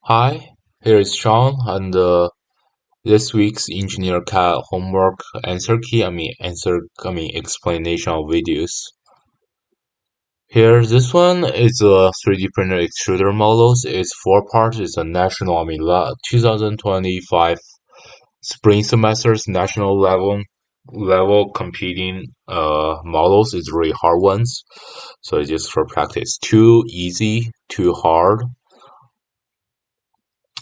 Hi, here is Sean, and this week's Engineer Cat homework explanation of videos. Here, this one is a 3D printer extruder models. It's four parts. It's a national, 2025 spring semester's national level competing models. It's really hard ones, so it's just for practice. Too easy, too hard,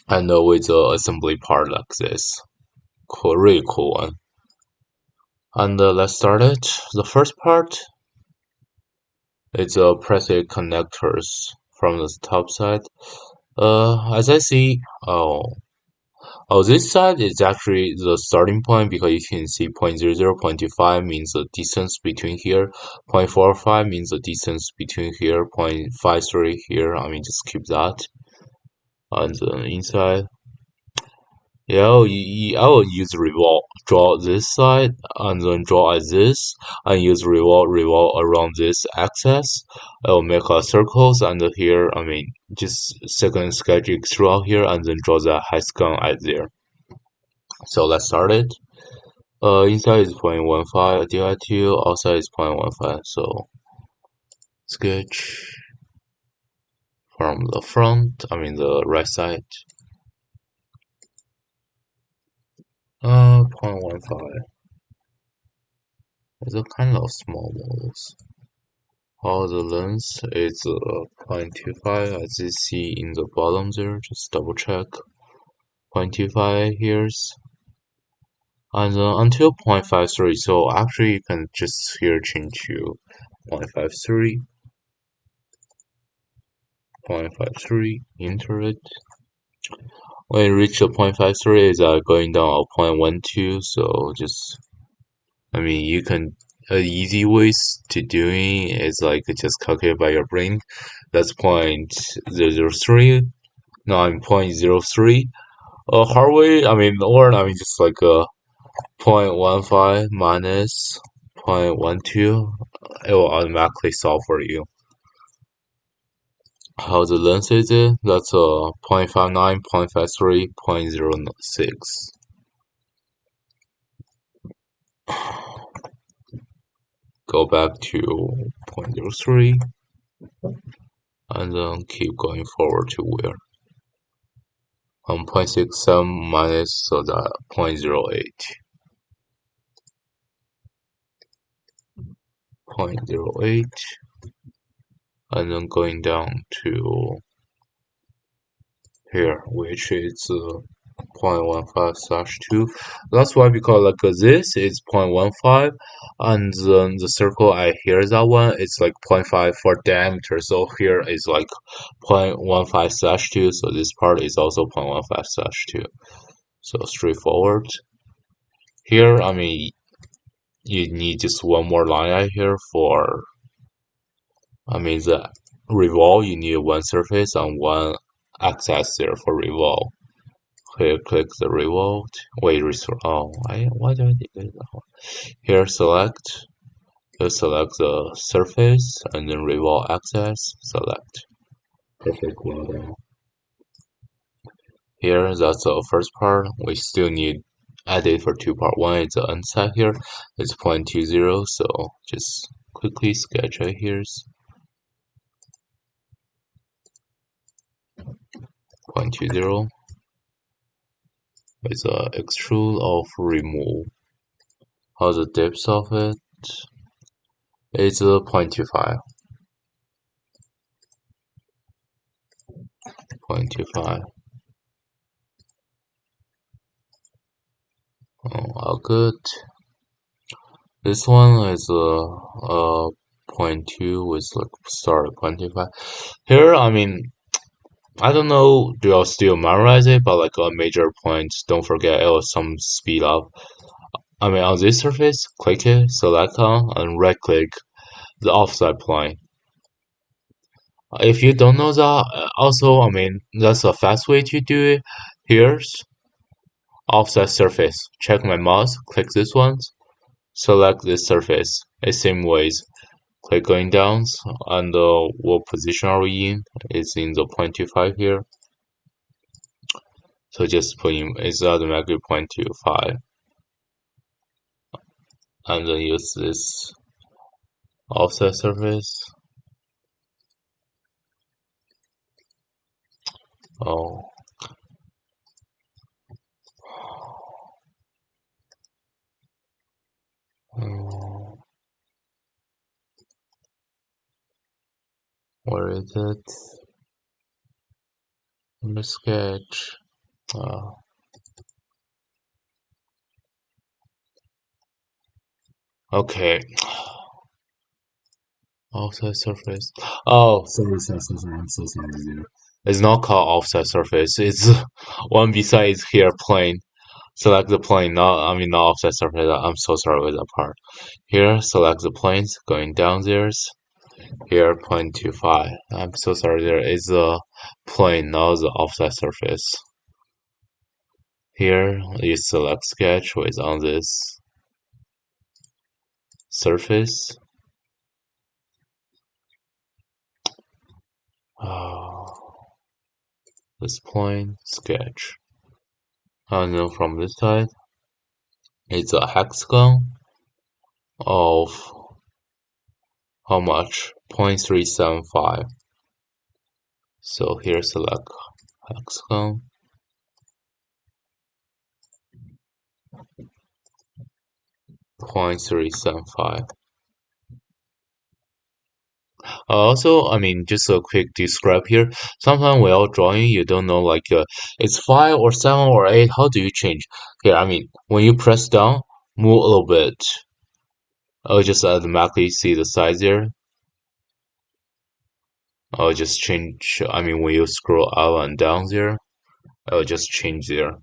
and with the assembly part like this. Cool, really cool one. And let's start it. The first part is preset connectors from the top side. As I see, this side is actually the starting point because you can see 0.00, 0.25 means the distance between here, 0.45 means the distance between here, 0.53 here. Just keep that. And the inside. Yeah, I will use revolve, draw this side, and then draw as this, and use revolve around this axis. I will make a circles, and here, just second sketch extrude out here, and then draw the hexagon at there. So let's start it. Inside is 0.15 divided 2, outside is 0.15, so sketch from the front, the right side. 0.15. It's a kind of small models. All the length is 0.25 as you see in the bottom there, just double check. 0.25 here's and until 0.53, so actually you can just here change to 0.53, 0.53, enter it. When you reach the 0.53 is going down 0.12, so just you can easy ways to doing is like just calculate by your brain. That's 0.003. No, I'm 0.03. Hard way, or just like 0.15 minus 0.12. It will automatically solve for you. How the length is it? That's 0.59, 0.53, 0.06. Go back to 0.03 and then keep going forward to where? 0.67 minus so that 0.08. 0.08 and then going down to here, which is 0.15/2. That's why because like this is 0.15 and then the circle I here that one it's like 0.5 for diameter. So here is like 0.15/2. So this part is also 0.15/2. So straightforward. Here, you need just one more line right here for the revolve. You need one surface and one axis there for revolve. Here, click the revolve. Wait, restore. Oh, why do I do that? Here, select. Select the surface and then revolve axis. Select. Perfect. Well done. Here, that's the first part. We still need edit for two part. One is the inside here. It's 0.20. So just quickly sketch right here. 0.20 with extrude of remove. How's the depth of it? It's 0.25. 0.25. Oh, all good. This one is a 0.2 with like start at 0.25. Here, I don't know, do I still memorize it, but like a major point, don't forget it was some speed up. On this surface, click it, select on, and right click the offset plane. If you don't know that, also, that's a fast way to do it. Here's offset surface. Check my mouse, click this one, select this surface. The same ways. Click going down, and what position are we in? It's in the 0.25 here. So just put in, it's automatically 0.25. And then use this offset surface. Oh, where is it? In the sketch. Uh, okay. Offset surface. Oh, sorry. I'm so sorry, dude. It's not called offset surface. It's one besides here plane. Select the plane, not offset surface. I'm so sorry with that part. Here, select the planes going down there. Here, 0.25. I'm so sorry. There is a plane, not the offset surface. Here, you select sketch with on this surface. This plane sketch. And then from this side, it's a hexagon of how much? 0.375. So here select hexagon 0.375. Also, just a quick describe here. Sometimes while drawing, you don't know it's 5 or 7 or 8. How do you change? Here, when you press down, move a little bit. I'll just automatically see the size there. I'll just change. When you scroll up and down there, I'll just change there.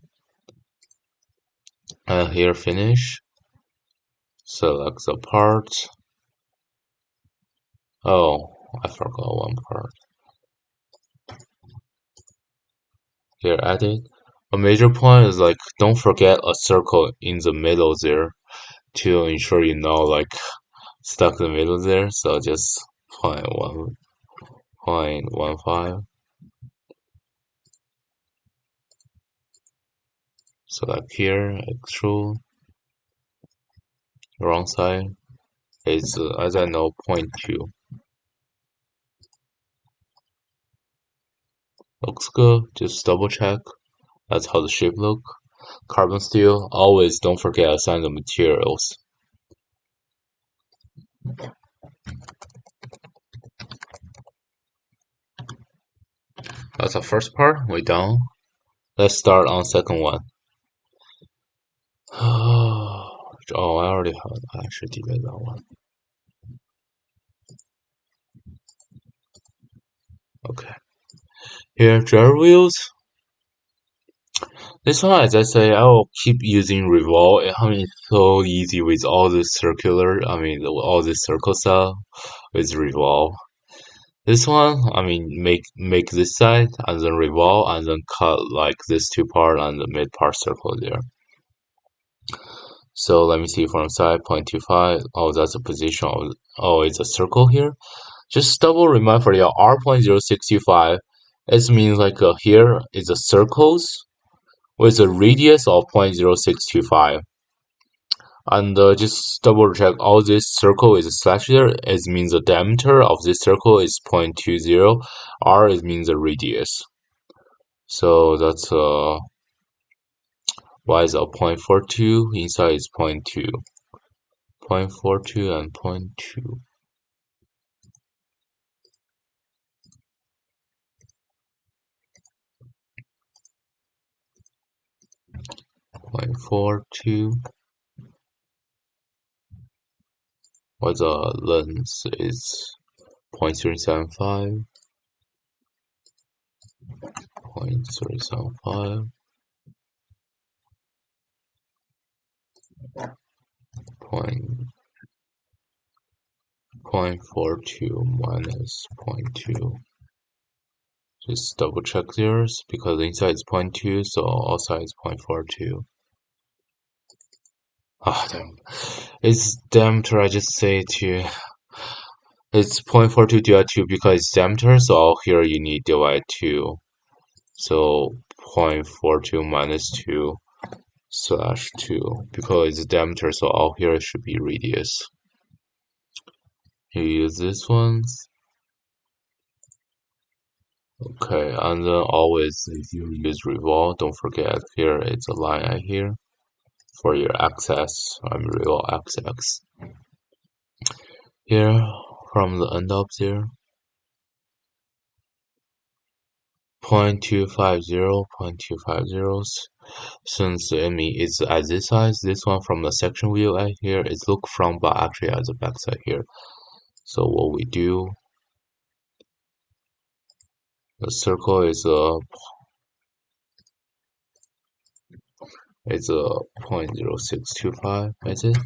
Here, finish. Select the part. Oh, I forgot one part. Here, edit. A major point is don't forget a circle in the middle there to ensure stuck in the middle there. So just 0.15. Select here, extrude. Wrong side. It's as I know 0.2. Looks good. Just double check. That's how the shape look. Carbon steel. Always don't forget assign the materials. That's the first part. We done. Let's start on second one. Oh, I already have. I actually did that one. Okay. Here, gyro wheels. This one, as I say, I will keep using revolve. It's so easy with all this circular. All this circle stuff with revolve. This one, make this side and then revolve and then cut this two part and the mid part circle there. So let me see from side 0.25. Oh, that's a position of. Oh, it's a circle here. Just double remind for your R.065. It means here is a circles with a radius of 0.0625. And just double check all this circle is a slash there. It means the diameter of this circle is 0.20. R it means the radius. So that's y is a 0.42. Inside is 0.2. 0.42 and 0.2. 0.42. While the length is 0.375. 0.375. 0.42 minus 0.2. Just double check yours because inside is 0.2, so outside is 0.42. Ah, damn. It's diameter, I just say to. It's 0.42 divided 2 because it's diameter, so here you need divide 2. So 0.42 minus 2 slash 2 because it's diameter, so all here should be radius. You use this ones. Okay, and then always if you use revolve, don't forget here it's a line right here for your axis. Revolve axis. Here from the end up there 0.250, 0.250. Since I mean it's at this size, this one from the section view right here, it's look front but actually at the back side here. So what we do, the circle is a 0.0625 is it?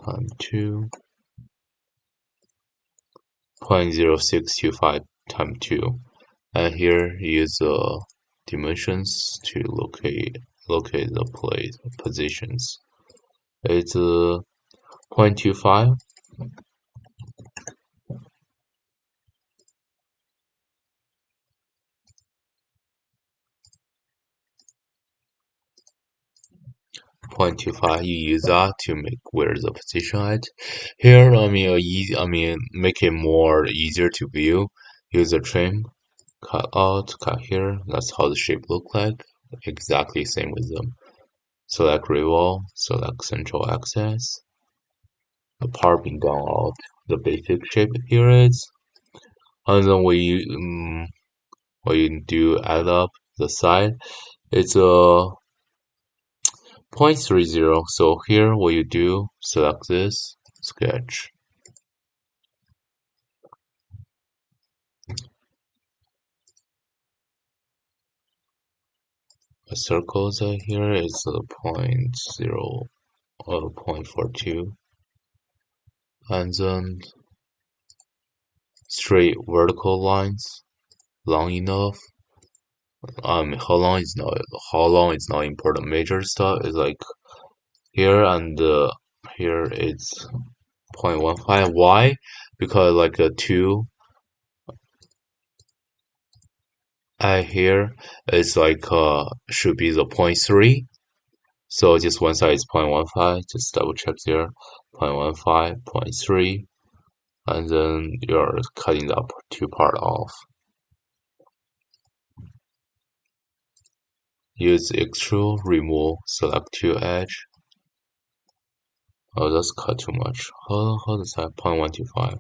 Times 2 0.0625 times 2, and here use the dimensions to locate the place positions. It's 0.25. 0.25, you use that to make where the position at. Here, make it more easier to view. Use a trim, cut out, cut here. That's how the shape look like. Exactly same with them. Select revolve, select central axis. The part being done out. The basic shape here is, and then we do add up the side. It's a 0.30. So here what you do, select this, sketch a circle here is a 0.42, and then straight vertical lines long enough. How long is not important. Major stuff is like here and here it's 0.15. Why? Because like a 2 here is like should be the 0.3. So just one side is 0.15. Just double check there. 0.15, 0.3, and then you're cutting the two part off. Use extrude, remove, select two edge. Oh, that's cut too much. How does that 0.125?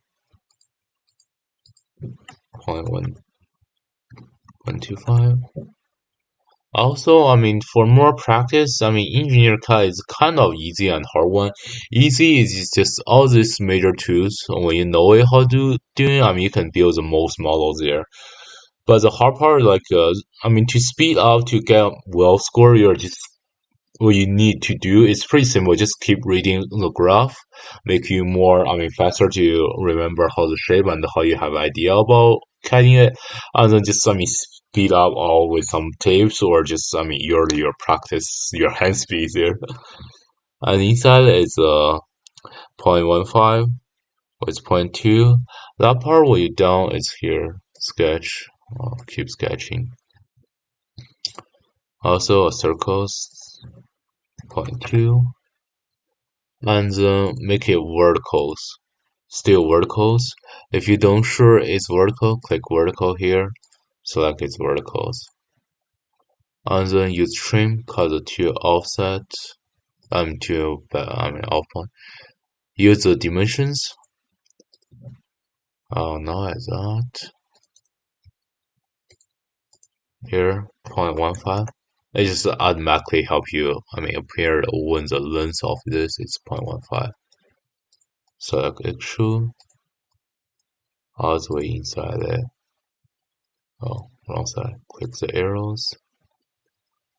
0.125. Also, for more practice, engineer cut is kind of easy and hard one. Easy is just all these major tools. When you know it how to do it, you can build the most models there. But the hard part, to speed up to get well score, you're just what you need to do is pretty simple. Just keep reading the graph, make you more, faster to remember how the shape and how you have idea about cutting it, and then just, speed up all with some tapes or just, your practice, your hand speed there. And inside is 0.15 with point 0.2. That part what you done is here, sketch, keep sketching. Also a circles, 0.2. And then make it verticals, still verticals. If you don't sure it's vertical, click vertical here, select its verticals, and then use trim, cut the two offset, off point. Use the dimensions. Now as that here 0.15. It just automatically help you. Appear when the length of this is 0.15. Select extrude all the way inside it. Oh, wrong side. Click the arrows.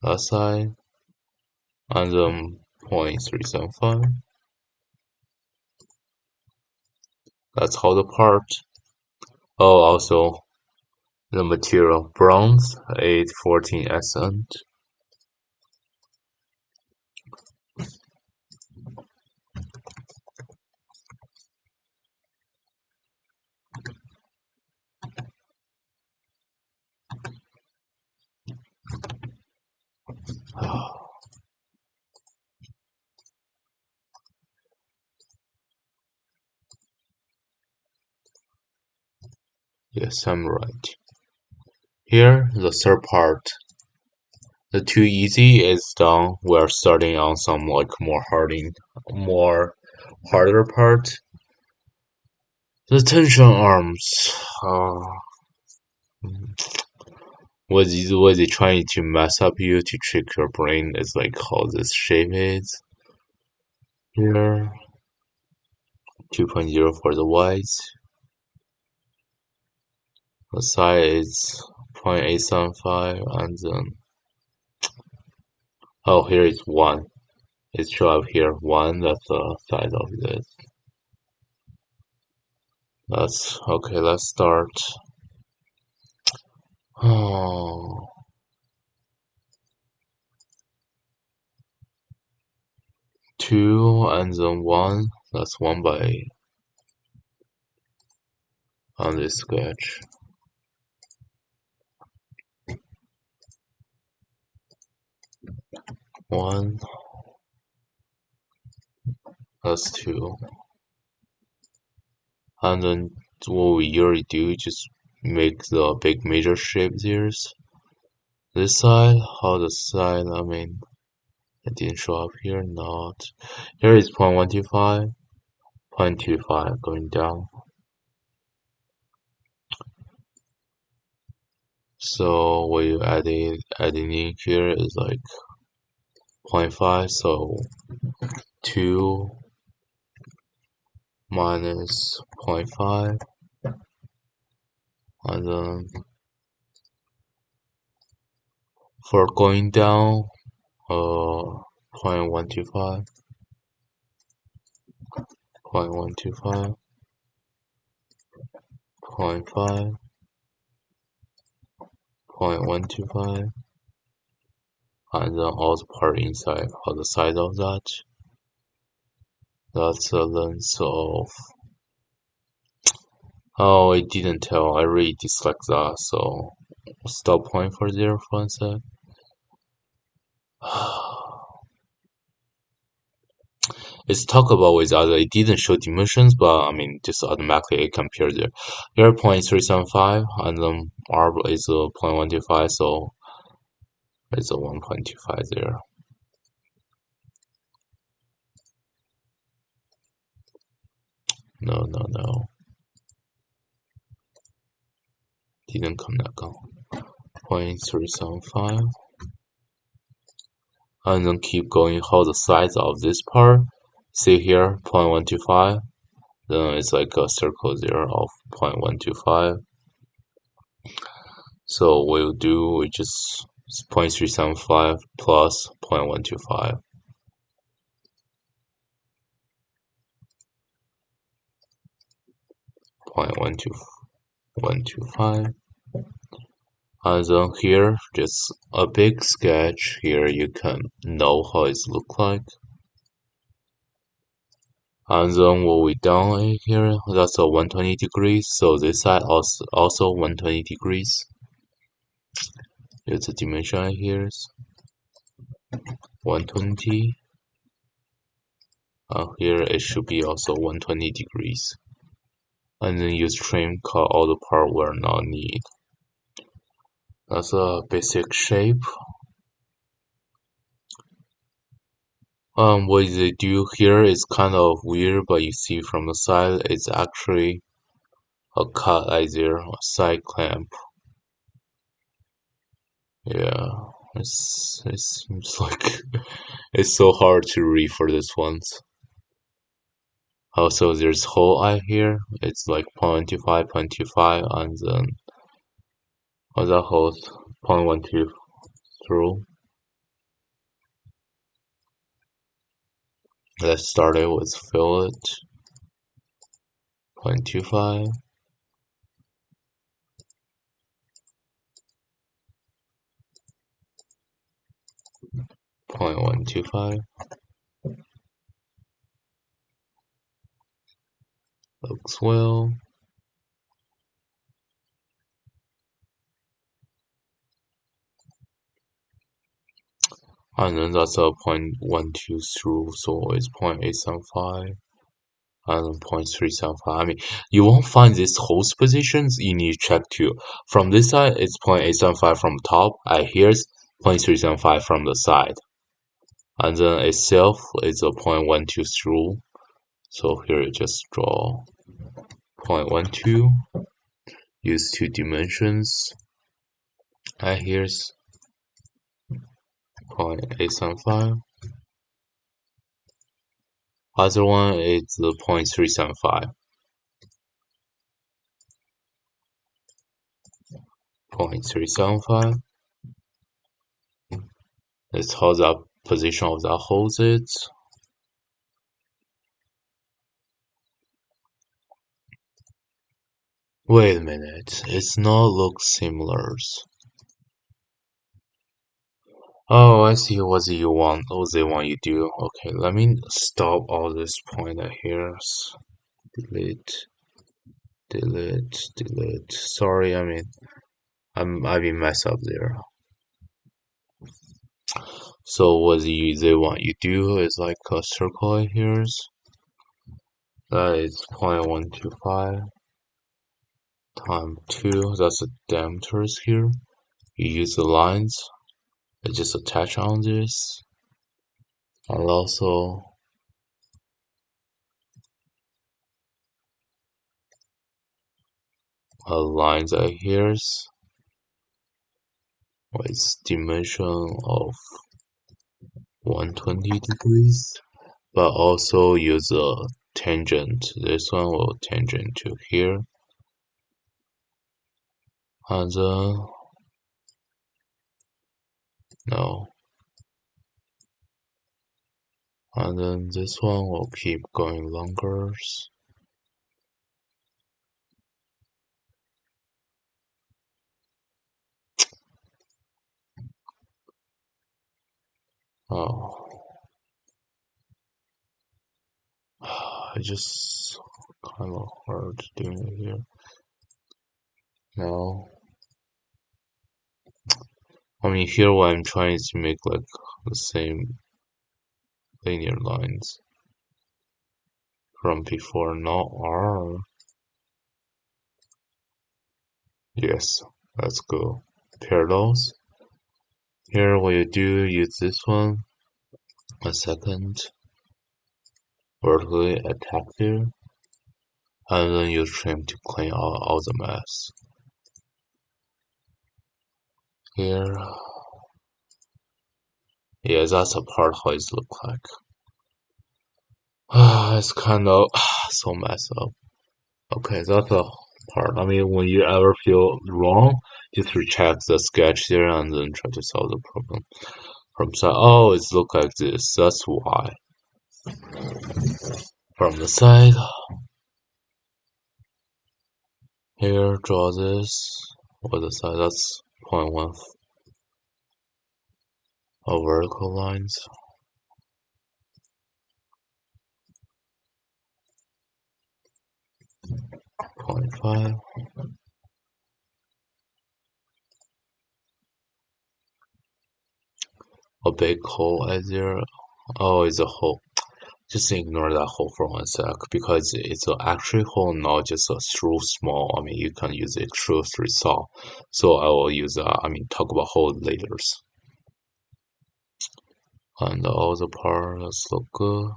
That side. And then 0.375. That's how the part. Oh, also the material bronze 814 SN. Yes, I'm right. Here, the third part. The too easy is done. We're starting on some like more harder part. The tension arms. Uh, was it trying to mess up you to trick your brain? It's like how this shape is. Here, 2.0 for the whites. The side is 0.875 and then oh here is 1. It's show up here 1, that's the size of this. That's okay, let's start. Oh, 2 and then 1. That's 1 by on this sketch. 1, that's 2. And then what we usually do, just make the big major shape here. This side, how the side, I mean, it didn't show up here, not. Here is 0.125, 0.25 going down. So what you adding in here is like 0.5, so 2 minus 0.5, and then for going down, 0.125, 0.125, 0.5, 0.125, and then all the part inside, on the side of that. That's the length of. Oh, it didn't tell. I really dislike that, so stop point for 0 for one sec. It's talk about with other. It didn't show dimensions, but I mean, just automatically it compared there. Here 0.375, and then R is a 0.125, so it's a 1.25 there. No, no, no. Didn't come that go. 0.375. And then keep going how the size of this part. See here, 0.125. Then it's like a circle there of 0.125. So we just 0.375 plus 0.125. 0.125. And then here, just a big sketch. Here you can know how it look like. And then what we done here, that's a 120 degrees. So this side also 120 degrees. Here's the dimension here. 120. Here it should be also 120 degrees. And then use trim cut all the part where not need. That's a basic shape. What they do here is kind of weird, but you see from the side, it's actually a cut either a side clamp. Yeah, it seems like it's so hard to read for this ones. Also, there's whole eye here. It's like 0.25, 0.25, and then other holes 0.12 through. Let's start it with fillet 0.25, 0.125. Looks well. And then that's a 0.12 through, so it's 0.875. and 0.375. I mean, you won't find these host positions. You need to check too. From this side, it's 0.875 from top. Here's 0.375 from the side. And then itself is a 0.12 through. So here you just draw 0.12, use two dimensions. And here's 0.875. Other one is the 0.375. 0.375. That's how the position of that hole is. Wait a minute, it's not look similar. Oh, I see what you want. What they want you do. Okay, let me stop all this point here. Delete, delete, delete. Sorry, I mean, I've been messed up there. So what they want you do is like a circle here. That is 0.125 times 2. That's the diameters here. You use the lines. I just attach on this. And also lines are here with dimension of 120 degrees, but also use a tangent. This one will tangent to here, and then no, and then this one will keep going longer. Oh, I just kind of hard doing it here. No, I mean here what I'm trying to make like the same linear lines from before, not R. Yes, let's go. Parallels. Here what you do, use this one. A second. Vertically attack there. And then you trim to clean all the mess. Here. Yeah, that's a part how it look like. It's kind of so messed up. Okay, that's a part. I mean, when you ever feel wrong, just recheck the sketch there and then try to solve the problem. From side, oh, it's look like this. That's why. From the side, here, draw this. Or the side, that's 0.1 of vertical lines. 0.5. A big hole at there. Oh, it's a hole. Just ignore that hole for 1 sec because it's an actual hole, not just a through small. I mean, you can use extrude 3 saw. So I will use, talk about hole later. And all the parts look good.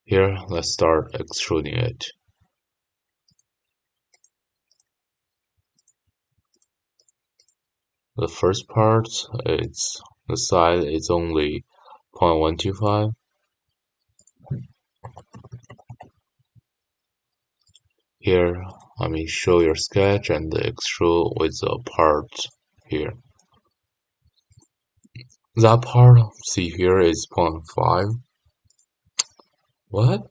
Here, let's start extruding it. The first part, it's the side is only 0.125. Here, show your sketch and extrude with the part here. That part, see here, is 0.5. What?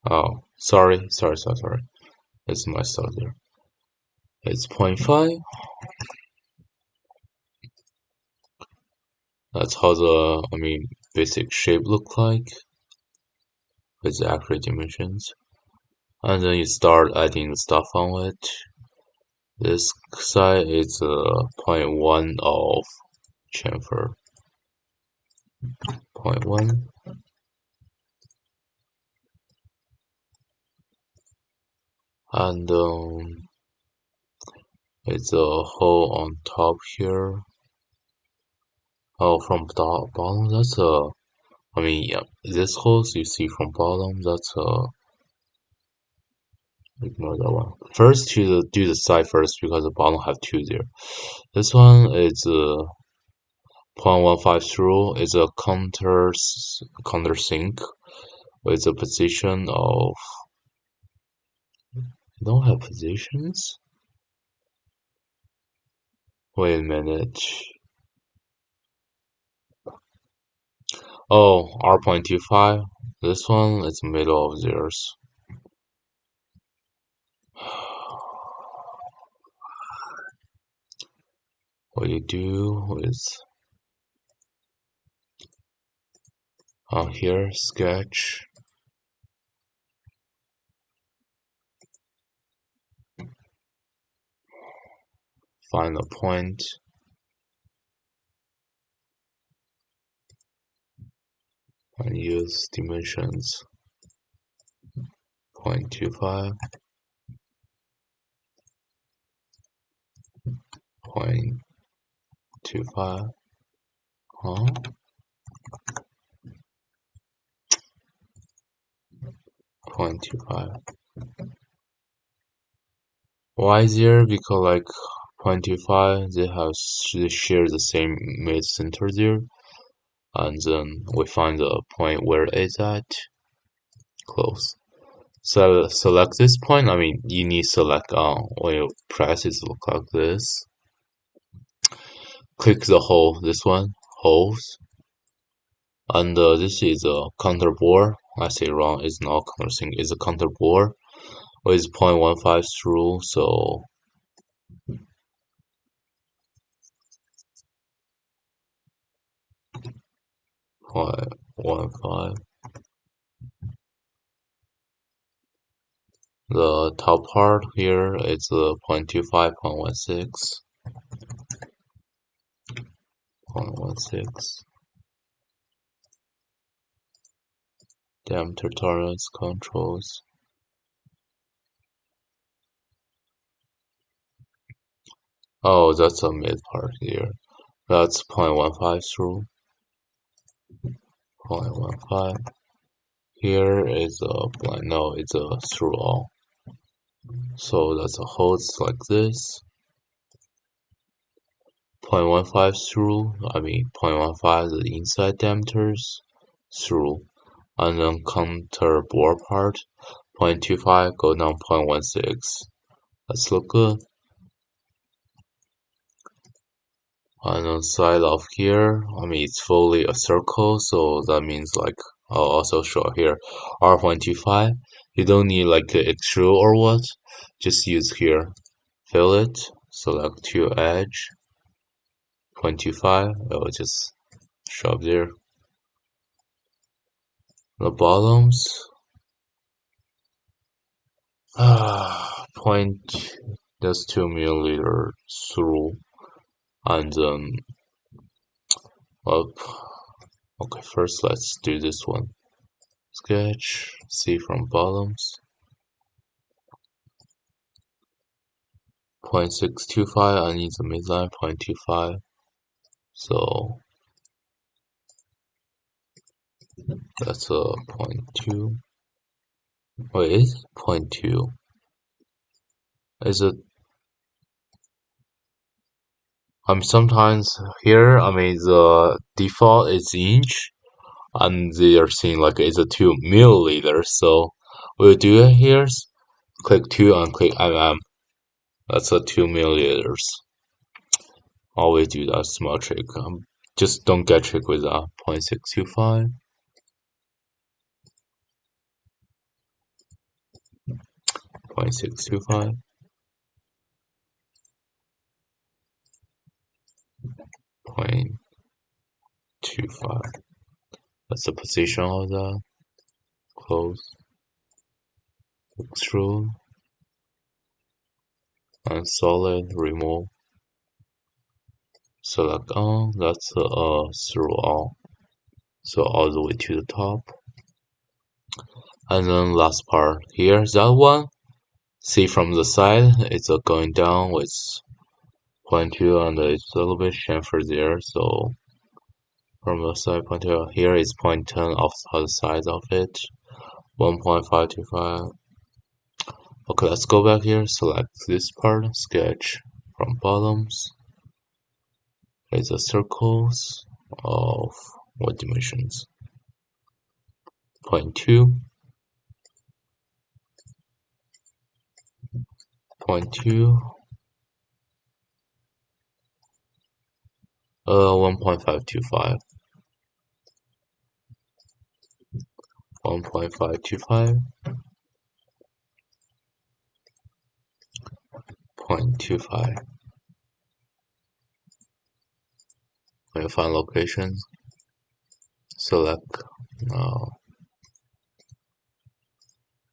Oh, sorry. It's messed up there. It's 0.5. That's how the, basic shape look like with the accurate dimensions. And then you start adding the stuff on it. This side is 0.1 of chamfer. 0.1. and it's a hole on top here. Oh, from bottom, that's a. I mean, yeah, this hole you see from bottom, that's a. Ignore that one. First, do the side first because the bottom have two there. This one is a 0.15 through. Is a countersink with a position of. I don't have positions. Wait a minute. Oh, R.25. This one is middle of theirs. What you do is here sketch, find a point, and use dimensions 0.25, 0.25, huh? 0.25. Why there? Because like 0.25, they share the same mid center there, and then we find the point where it's at, close. So select this point. I mean, you need select when you press it look like this. Click the hole, this one, holes, and this is a counter bore. I say wrong. It's not countersink. It's a counter bore with 0.15 through. So 0.15. The top part here is 0.25, 0.16. Diameter tolerance controls. Oh, that's a mid part here. That's 0.15 through. 0.15. Here is a blind. No, it's a through all. So that's a holes like this. 0.15 through. I mean 0.15 the inside diameters through. And then counter bore part 0.25 go down 0.16. Let's look good. And on side of here, I mean it's fully a circle, so that means like I'll also show here R.25. You don't need like to extrude or what, just use here. Fill it, select to edge, 0.25, I will just shove there. The bottoms, point just 2 mm through, and then up. Okay, first let's do this one. Sketch, see from bottoms. 0.625, I need the midline 0.25. So that's a 0.2. Wait, 0.2. Is it? Sometimes here, I mean the default is inch, and they are saying like it's a 2 milliliters. So we'll do it here. Click 2 and click mm. That's a 2 milliliters. Always do that small trick. Just don't get tricked with that. 0.625, 0.625, 0.25. That's the position of that. Close, extrude, and solid, remove. Select on, that's through all. So all the way to the top. And then last part here, that one, See from the side, it's going down with 0.2 and it's a little bit chamfer there. So from the side 0.2 here is 0.10 of the size of it. 1.525. Okay, let's go back here, select this part, sketch from bottoms. It's a circles of what dimensions? 0.2, 0.2, 1.525, 1.525, 0.25. When you find locations, select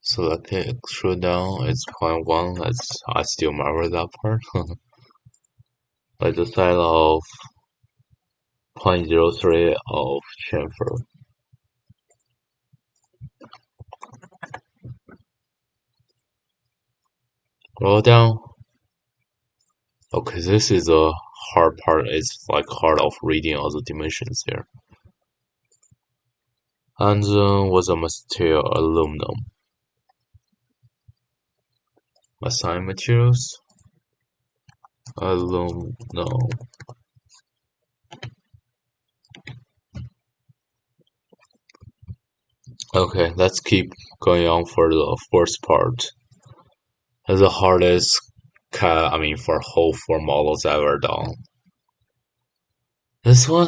select it, extrude down, it's 0.1, I still remember that part. Like the side of 0.03 of chamfer. Roll down. Okay, this is a hard part. It's like hard of reading all the dimensions here. And what's the material? Aluminum. Assign materials. Aluminum. Okay, let's keep going on for the first part. It's the hardest for whole four models ever done. This one,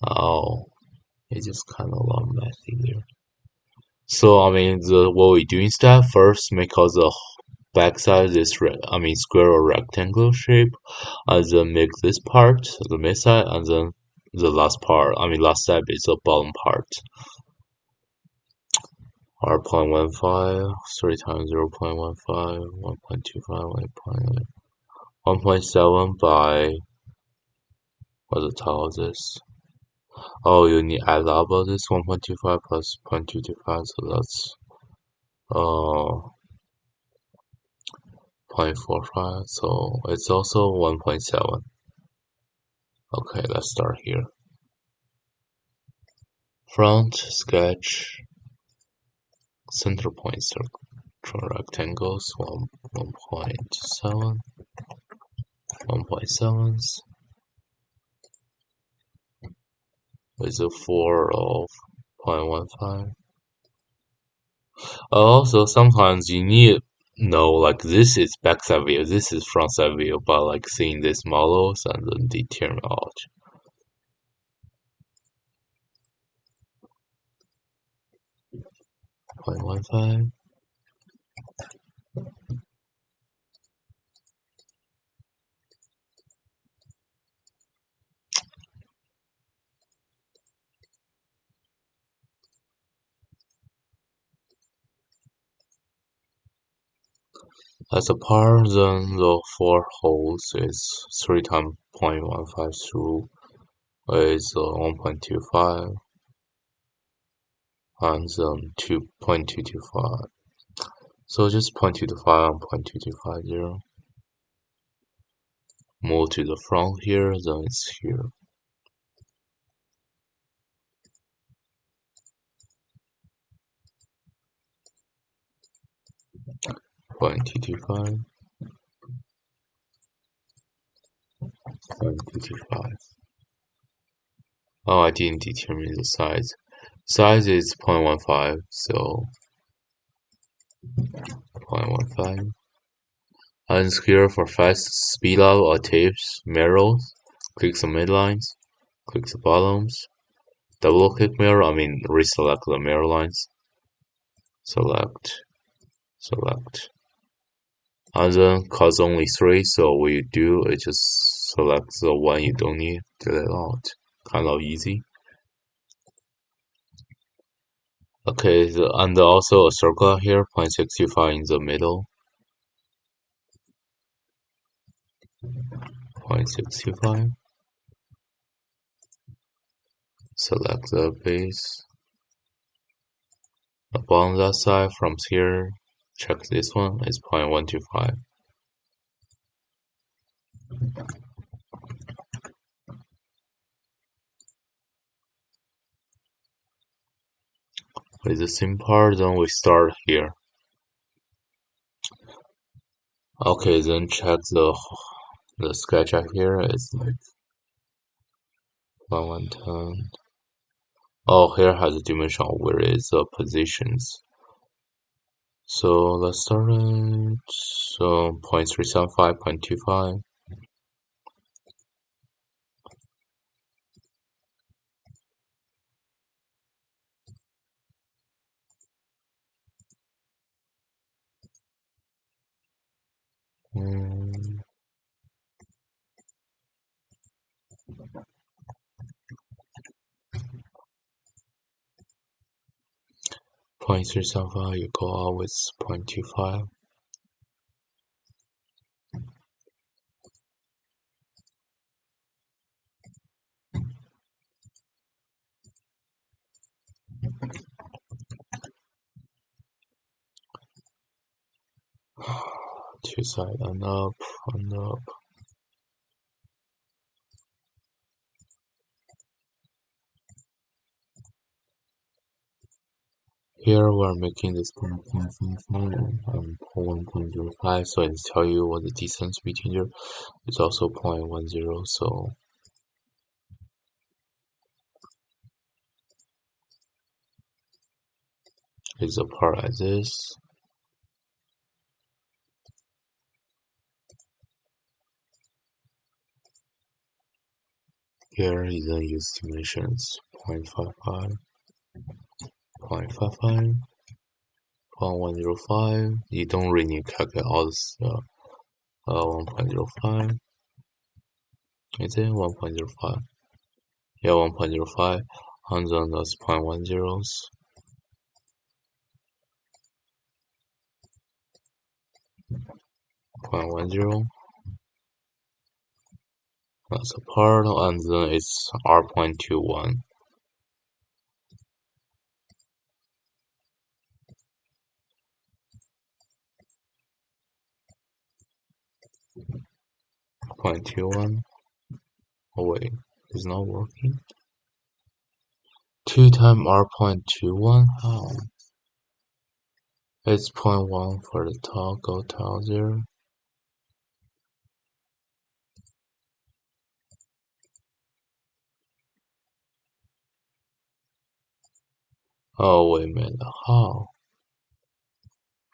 oh, it's just kind of a lot messy there. So what we do instead, first make all the backside is square or rectangle shape, and then make this part the mid side, and then the last part, last step is the bottom part. R 0.15, 3 times 0.15, 1.25, 1.7 by what's the total of this? Oh, you need add up of this 1.25 plus 0.225, so that's 0.45, so it's also 1.7. Okay, let's start here. Front sketch center point circle rectangles 1.7, 1.7s with a 4 of 0.15. Also, sometimes you need know like this is backside view, this is frontside view, but like seeing these models and then determine out. 0.15. As a part, then the four holes is 3 times 0.15 through is 1.25 and then 2.225. So just 0.225 and 0.2250. Move to the front here, then it's here. 0.225, 0.225. Oh, I didn't determine the size. Size is 0.15, so 0.15. And here for fast speed up or tapes, mirrors, click the midlines, click the bottoms, double click mirror, reselect the mirror lines, select, select. And then cause only 3, so what you do is just select the one you don't need, delete out. Kind of easy. Okay, and also a circle here, 0.65 in the middle. 0.65. Select the base. Upon that side, from here, check this one, it's 0.125. With the same part, then we start here. Okay, then check the sketch out here, it's like 110. Oh, here has a dimension of where is the positions. So let's start it. So 0.375, 0.25. Mm, 0.375, you go out with 0.25. Two side and up, and up. Here we're making this 0.555 and 1.05, so it's tell you what the distance between here is also 0.10, so it's a part like this. Here you then use dimensions 0.55, 0.55, 0.105. You don't really need to calculate all this 1.05. Is it 1.05? Yeah, 1.05. And then that's 0.10, 0.10. That's a part, and then it's R.21. 0.21. Oh wait, it's not working. 2 times R.21. How? It's 0.1 for the top, go down there. Oh wait a minute, how?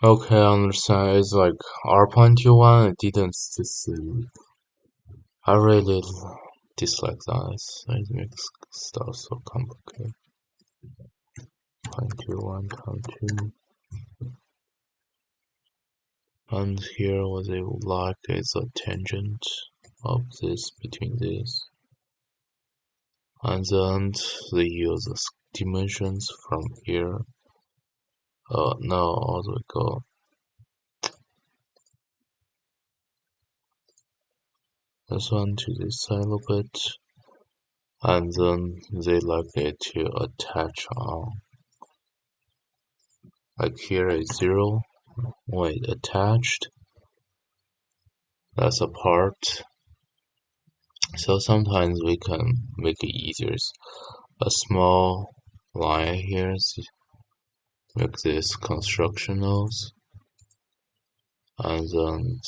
Okay, I understand. It's like R.21. It didn't. I really dislike that. It makes stuff so complicated. 0.21, 0.2. And here what they would like is a tangent of this between this. And then they use the dimensions from here. Now all the way go. This one to this side a little bit. And then they like it to attach on. Like here is 0. Wait, attached. That's a part. So sometimes we can make it easier. A small line here, make this constructionals, and then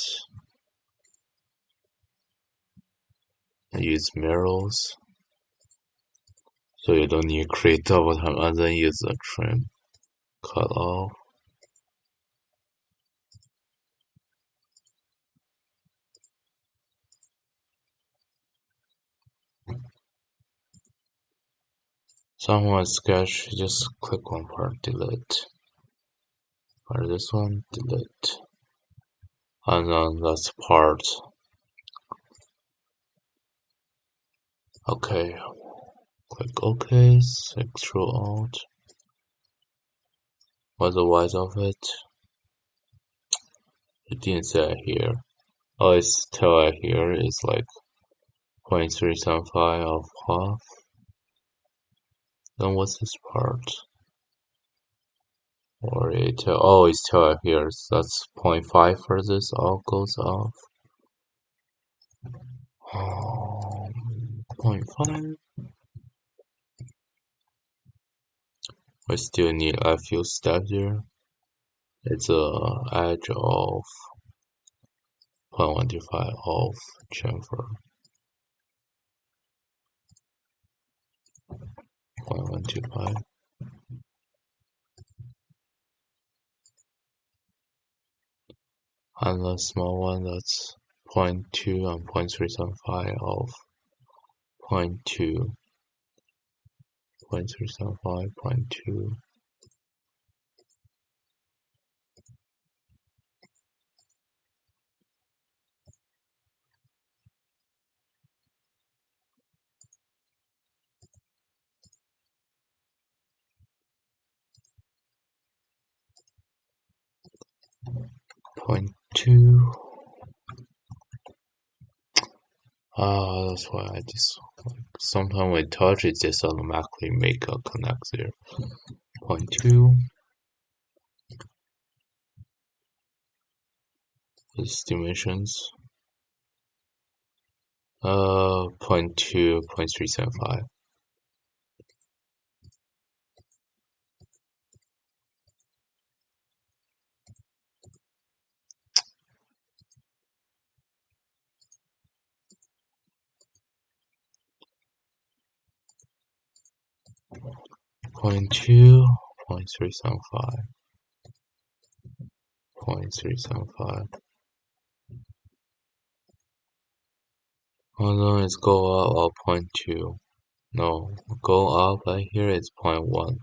use mirrors. So you don't need to create double time, and then use the trim, cut off. Someone sketch, just click one part, delete. Or this one, delete. And then that's part. Okay, click OK, extrude out. What's the width of it? It didn't say here. Oh, it's tell here is like 0.375 of half. Then what's this part? or it oh it's still here, so that's 0.5 for this, all goes off. 0.5. We still need a few steps here. It's a edge of 0.125 of chamfer, 0.125. And the small one, that's 0.2 and 0.375 of 0.2, 0.375, 0.2, 0.2. That's why I just sometimes when I touch it, just automatically make a connect there. 0.2. Its dimensions. 0.2, 0.375. 0.2, 0.375, 0.375. Oh no, it's go up or 0.2. No, go up right here it's 0.1.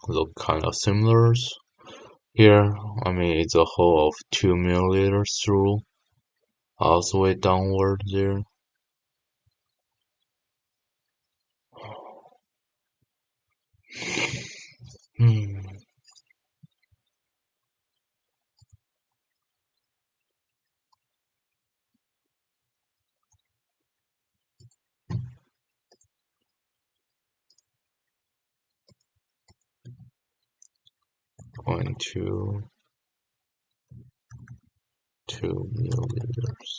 Look kind of similar. Here, I mean, it's a hole of 2 milliliters through, all the way downward there. Hmm. 0.2, 2 milliliters.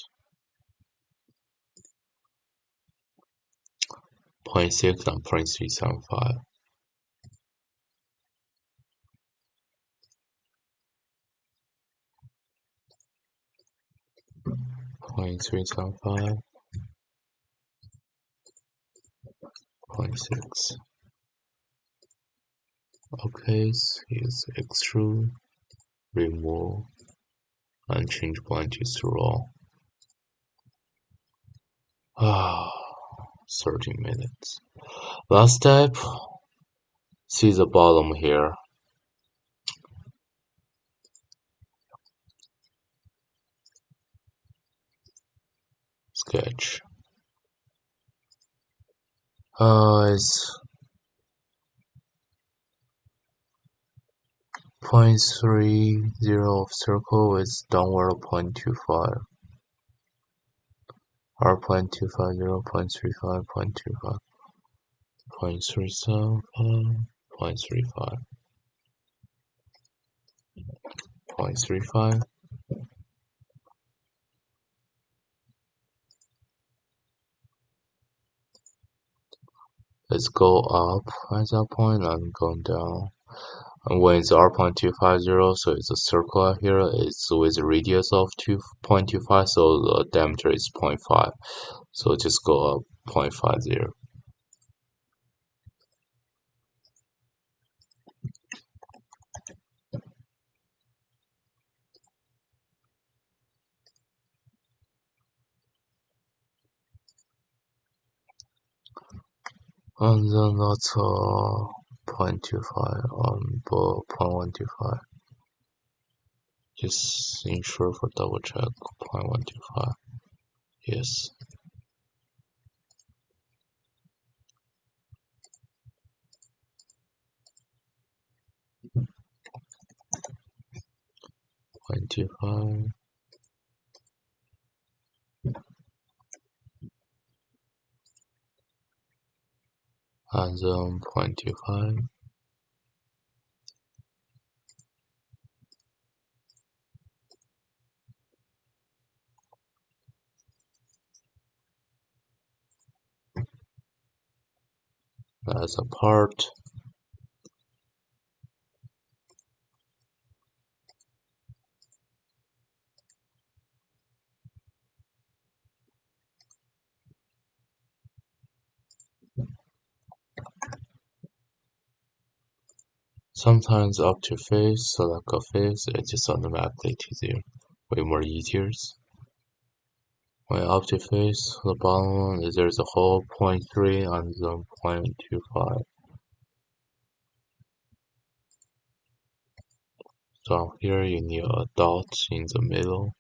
0.6 and 0.375. 0.375. 0.6. Okay, so here's extrude, remove, and change quantities to raw. 30 minutes. Last step, see the bottom here. Sketch. It's 0.30 of circle is downward 0.25. Or 0.250, 0.35, 0.25, 0.37, 0.35, 0.35. Let's go up at that point and go down. And when it's R.250, so it's a circle here, it's with a radius of 2.25, so the diameter is 0.5. So just go up 0.50. And then that's 0.25 on 0.125. Just ensure for double check 0.125. Yes. 0.25 and then 0.25. That's a part. Sometimes up to face, select a face, it just automatically to there. Way more easier. When up to face, the bottom one is there's a whole 0.3 and then 0.25. So here you need a dot in the middle.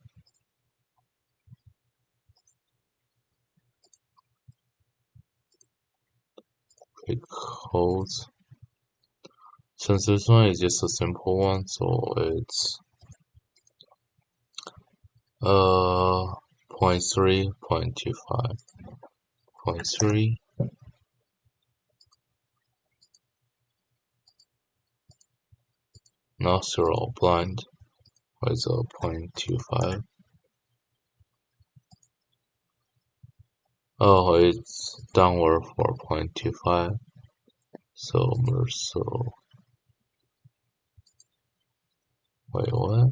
Click hold. Since this one is just a simple one, so it's 0.3, 0.25, 0.3, nostril blind with a 0.25. Oh, it's downward for 0.25. So wait, what?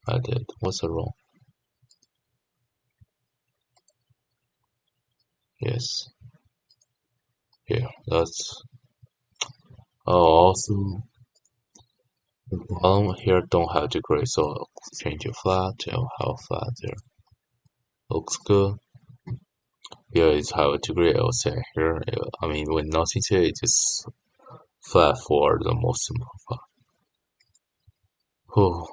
I did. What's the wrong? Yes. Here, that's. Oh, also the bottom here don't have degree, so I'll change it flat. I'll have flat there. Looks good. Here is have a degree. I'll say here. I mean, with nothing here, it's just flat for the most simple part. Whew.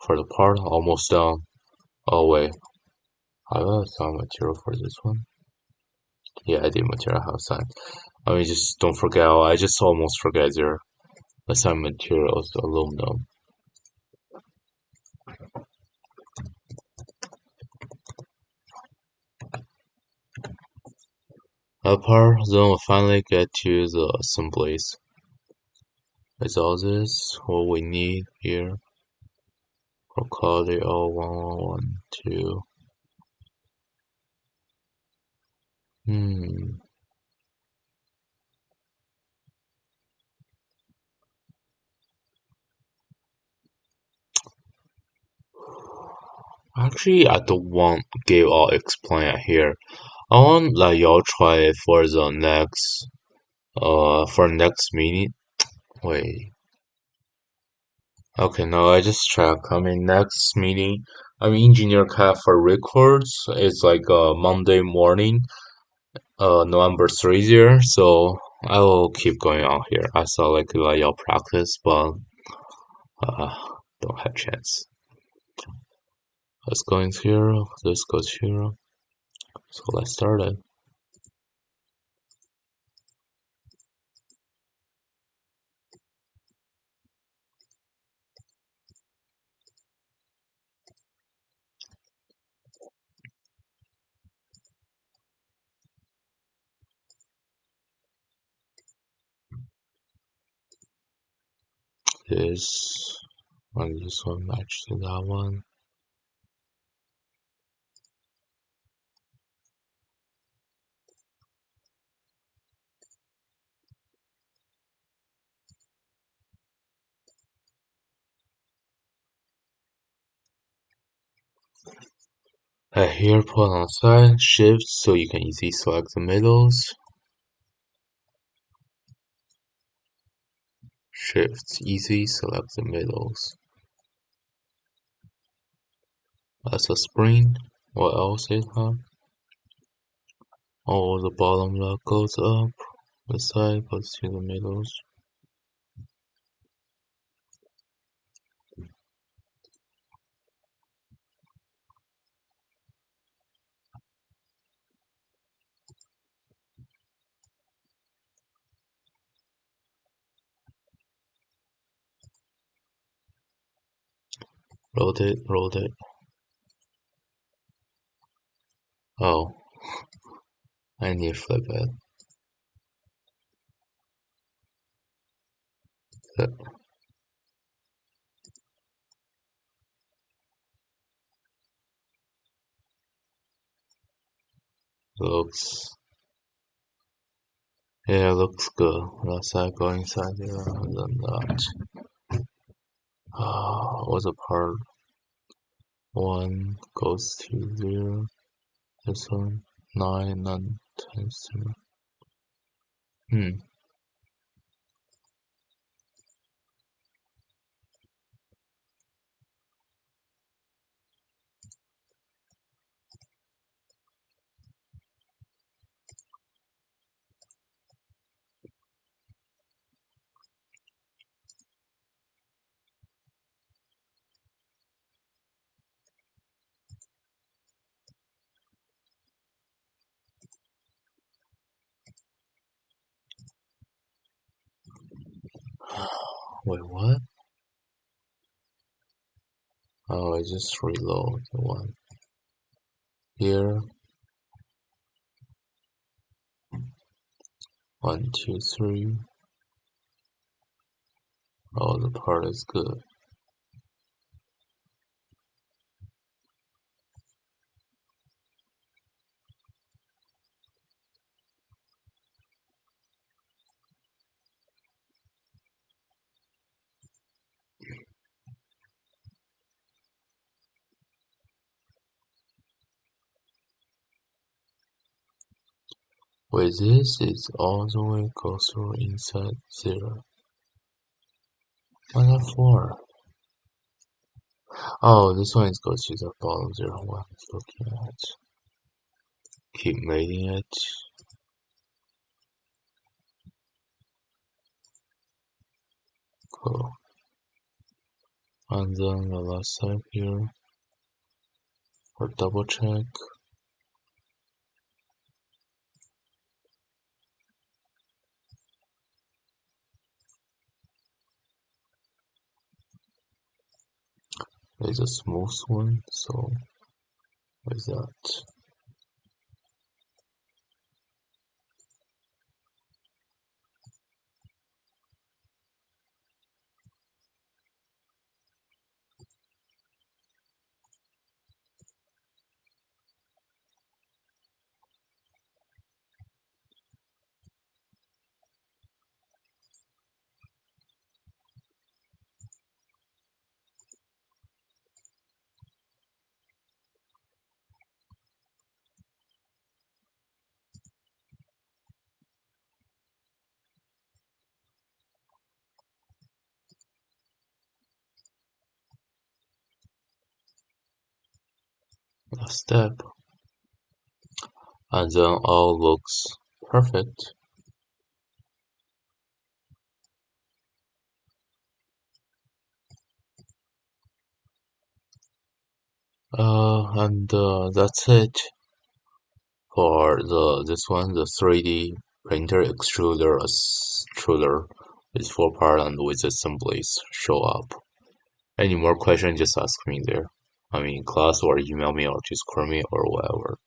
For the part, almost done. Oh wait, I have some material for this one. Yeah, I did material have signed. I mean, just don't forget. I just almost forget there. Assignment materials, aluminum. Apart, then we finally get to the assemblies. With all this, what we need here for quality 01112. Hmm. Actually, I don't want give or explain it here. I want like y'all try it for the next for next meeting. Wait. Okay, no, I just check. I mean, next meeting. I mean, engineer cap for records. It's like Monday morning, November 30th. So I will keep going on here. I saw like y'all practice, but uh, don't have chance. Let's go in here. Let's go here. So let's start it. This and this one match to that one. Here, put on side, shift, so you can easily select the middles. Shift, easy, select the middles. That's a spring. What else it have? Oh, the bottom that goes up. The side goes to the middles. Load it. Oh, I need to flip it. That looks, yeah, looks good. Let's go inside there and then that. What's the part? 1 goes to 0. This one, 9 and 10 0. Hmm, wait, what? Oh, I just reload the one. Here, 1, 2, 3. Oh, the part is good. With this, it's all the way goes through inside 0. What that for? Oh, this one is goes to the bottom 0. What I'm looking at. Keep making it. Cool. And then the last side here for double check. There's a smooth one, so with that. Last step. And then all looks perfect. And that's it for this one, the 3D printer extruder with 4 part and with assemblies show up. Any more questions, just ask me there. I mean, class or email me or just call me or whatever.